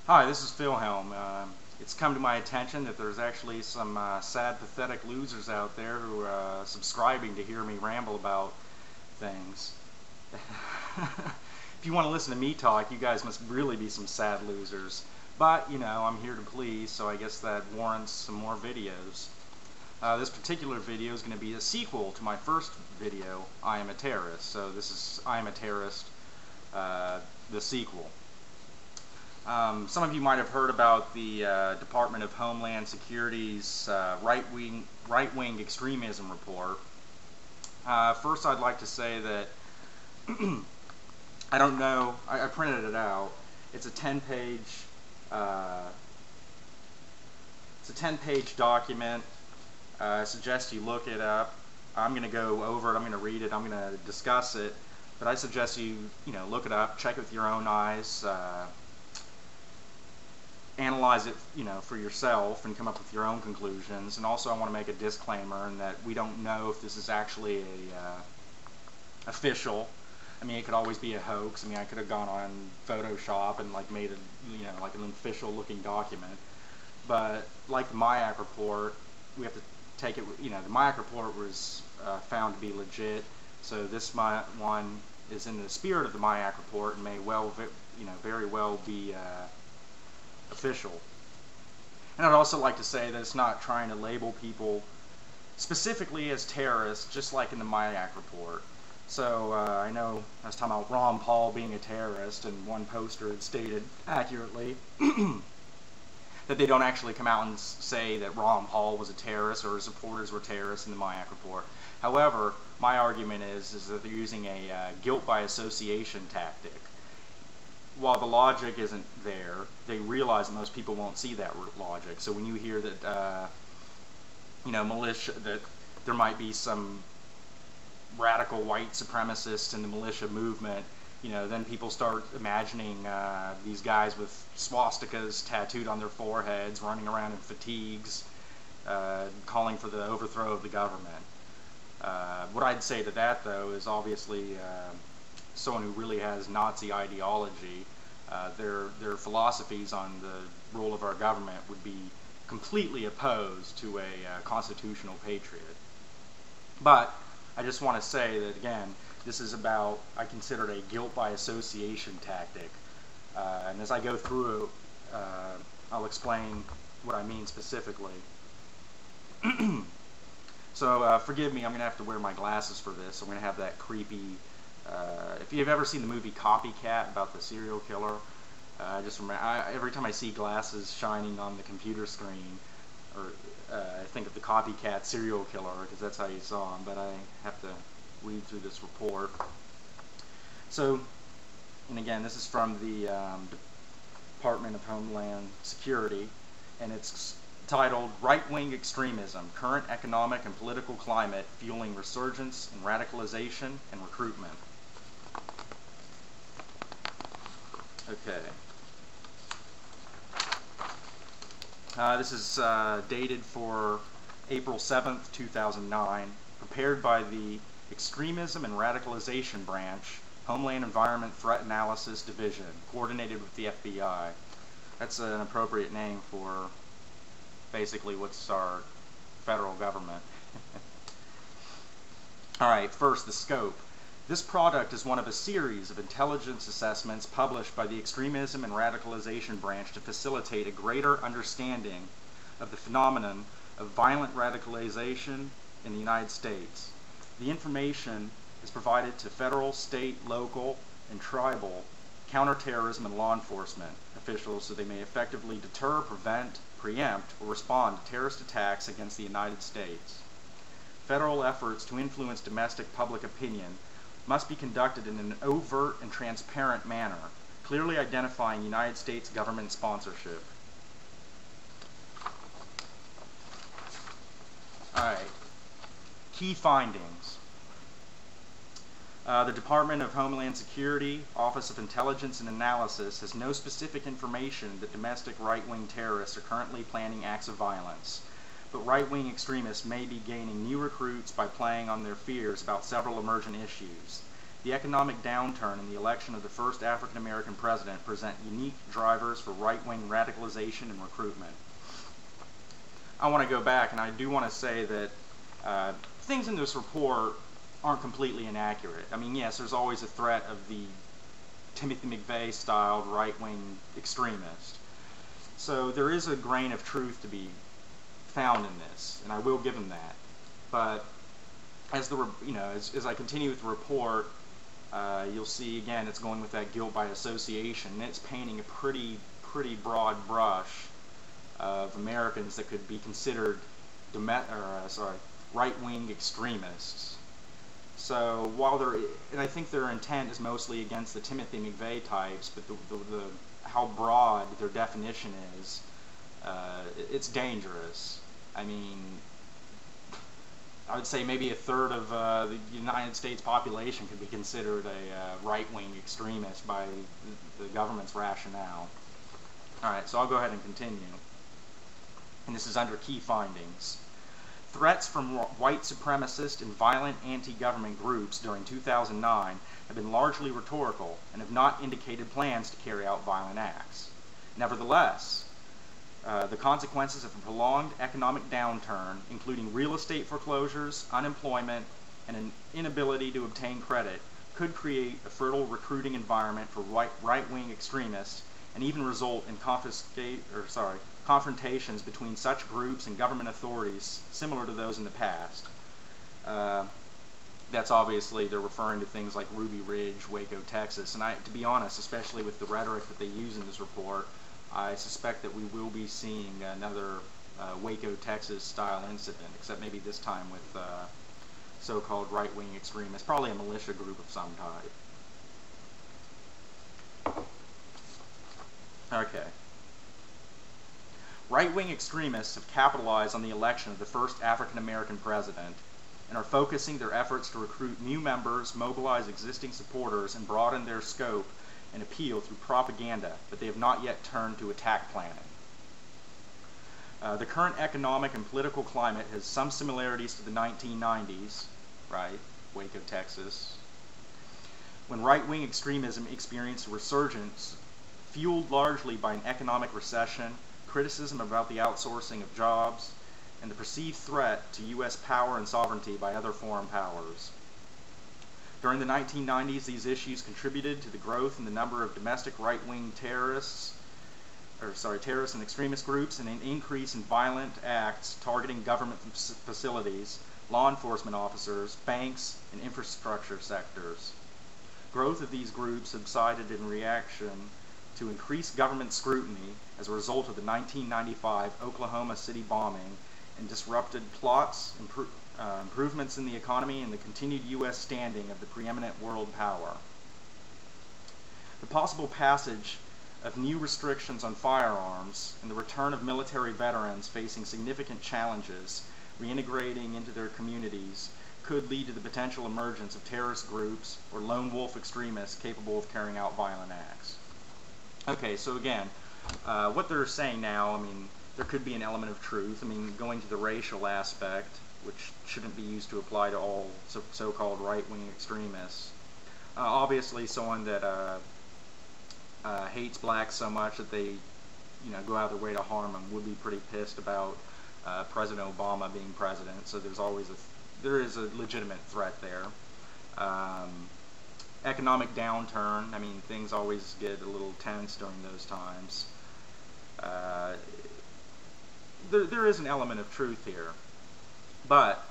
Hi, this is Philhelm. It's come to my attention that there's actually some sad, pathetic losers out there who are subscribing to hear me ramble about things. If you want to listen to me talk, you guys must really be some sad losers. But, you know, I'm here to please, so I guess that warrants some more videos. This particular video is going to be a sequel to my first video, I Am a Terrorist. So this is I Am a Terrorist, the sequel. Some of you might have heard about the Department of Homeland Security's right-wing extremism report. First, I'd like to say that I don't know. I printed it out. It's a 10-page. It's a 10-page document. I suggest you look it up. I'm going to go over it. I'm going to read it. I'm going to discuss it. But I suggest you look it up, check it with your own eyes. Analyze it, for yourself and come up with your own conclusions. And also, I want to make a disclaimer in that we don't know if this is actually official. I mean, it could always be a hoax. I mean, I could have gone on Photoshop and made a like an official-looking document. But like the MIAC report, we have to take it. The MIAC report was found to be legit. So this one is in the spirit of the MIAC report and may very well be official. And I'd also like to say that it's not trying to label people specifically as terrorists, just like in the MIAC report. So I know I was talking about Ron Paul being a terrorist, and one poster had stated accurately that they don't actually come out and say that Ron Paul was a terrorist or his supporters were terrorists in the MIAC report. However, my argument is that they're using a guilt by association tactic. While the logic isn't there, they realize that most people won't see that logic. So when you hear that, militia, that there might be some radical white supremacists in the militia movement, then people start imagining these guys with swastikas tattooed on their foreheads, running around in fatigues, calling for the overthrow of the government. What I'd say to that, though, is obviously someone who really has Nazi ideology, their philosophies on the rule of our government would be completely opposed to a constitutional patriot. But I just want to say that, again, this is about, I consider it a guilt by association tactic. And as I go through it, I'll explain what I mean specifically. So forgive me, I'm going to have to wear my glasses for this. I'm going to have that creepy... if you've ever seen the movie Copycat about the serial killer, just remember, every time I see glasses shining on the computer screen, I think of the Copycat serial killer, because that's how you saw him. But I have to read through this report. So, and again, this is from the Department of Homeland Security, and it's titled "Right-Wing Extremism: Current Economic and Political Climate Fueling Resurgence in Radicalization and Recruitment." Okay. This is dated for April 7th, 2009, prepared by the Extremism and Radicalization Branch, Homeland Environment Threat Analysis Division, coordinated with the FBI. That's an appropriate name for basically what's our federal government. Alright, first, the scope. This product is one of a series of intelligence assessments published by the Extremism and Radicalization Branch to facilitate a greater understanding of the phenomenon of violent radicalization in the United States. The information is provided to federal, state, local, and tribal counterterrorism and law enforcement officials so they may effectively deter, prevent, preempt, or respond to terrorist attacks against the United States. Federal efforts to influence domestic public opinion must be conducted in an overt and transparent manner, clearly identifying United States government sponsorship. Alright, key findings. The Department of Homeland Security, Office of Intelligence and Analysis, has no specific information that domestic right-wing terrorists are currently planning acts of violence, but right-wing extremists may be gaining new recruits by playing on their fears about several emergent issues. The economic downturn and the election of the first African American president present unique drivers for right-wing radicalization and recruitment. I want to go back, and I do want to say that things in this report aren't completely inaccurate. I mean, yes, there's always a threat of the Timothy McVeigh-styled right-wing extremist. So there is a grain of truth to be found in this, and I will give him that. But as as I continue with the report, you'll see again it's going with that guilt by association, and it's painting a pretty broad brush of Americans that could be considered right-wing extremists. So while and I think their intent is mostly against the Timothy McVeigh types, but how broad their definition is, it's dangerous. I mean, I would say maybe a third of the United States population could be considered a right-wing extremist by the government's rationale. Alright, so I'll go ahead and continue. And this is under key findings. Threats from white supremacist and violent anti-government groups during 2009 have been largely rhetorical and have not indicated plans to carry out violent acts. Nevertheless, the consequences of a prolonged economic downturn, including real estate foreclosures, unemployment, and an inability to obtain credit, could create a fertile recruiting environment for right-wing extremists and even result in confrontations between such groups and government authorities similar to those in the past. That's obviously, they're referring to things like Ruby Ridge, Waco, Texas, and to be honest, especially with the rhetoric that they use in this report, I suspect that we will be seeing another Waco, Texas style incident, except maybe this time with so-called right-wing extremists, probably a militia group of some type. Okay. Right-wing extremists have capitalized on the election of the first African-American president and are focusing their efforts to recruit new members, mobilize existing supporters, and broaden their scope and appeal through propaganda, but they have not yet turned to attack planning. The current economic and political climate has some similarities to the 1990s, right, Waco, Texas, when right-wing extremism experienced a resurgence fueled largely by an economic recession, criticism about the outsourcing of jobs, and the perceived threat to U.S. power and sovereignty by other foreign powers. During the 1990s, these issues contributed to the growth in the number of domestic right-wing terrorist and extremist groups, and an increase in violent acts targeting government facilities, law enforcement officers, banks, and infrastructure sectors. Growth of these groups subsided in reaction to increased government scrutiny as a result of the 1995 Oklahoma City bombing and disrupted plots, improvements in the economy, and the continued U.S. standing of the preeminent world power. The possible passage of new restrictions on firearms and the return of military veterans facing significant challenges reintegrating into their communities could lead to the potential emergence of terrorist groups or lone wolf extremists capable of carrying out violent acts. Okay, so again, what they're saying now, I mean, there could be an element of truth. I mean, going to the racial aspect, which shouldn't be used to apply to all so-called right-wing extremists. Obviously, someone that hates blacks so much that they, go out of their way to harm them would be pretty pissed about President Obama being president. So there is a legitimate threat there. Economic downturn. I mean, things always get a little tense during those times. There is an element of truth here. But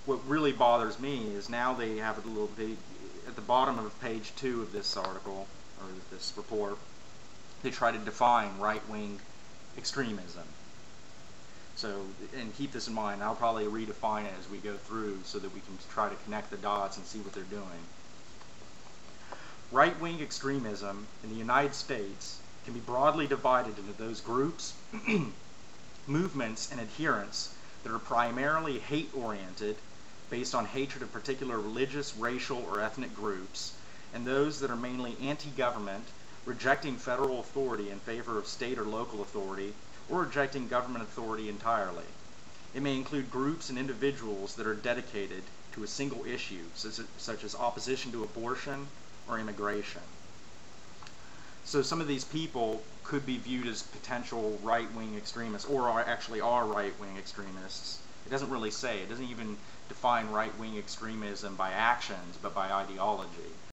what really bothers me is now they have at the bottom of page 2 of this article, or this report, they try to define right-wing extremism. So, and keep this in mind, I'll probably redefine it as we go through so that we can try to connect the dots and see what they're doing. Right-wing extremism in the United States can be broadly divided into those groups, movements, and adherents that are primarily hate-oriented, based on hatred of particular religious, racial, or ethnic groups, and those that are mainly anti-government, rejecting federal authority in favor of state or local authority, or rejecting government authority entirely. It may include groups and individuals that are dedicated to a single issue, such as opposition to abortion or immigration. So some of these people could be viewed as potential right-wing extremists, or actually are right-wing extremists. It doesn't really say. It doesn't even define right-wing extremism by actions, but by ideology.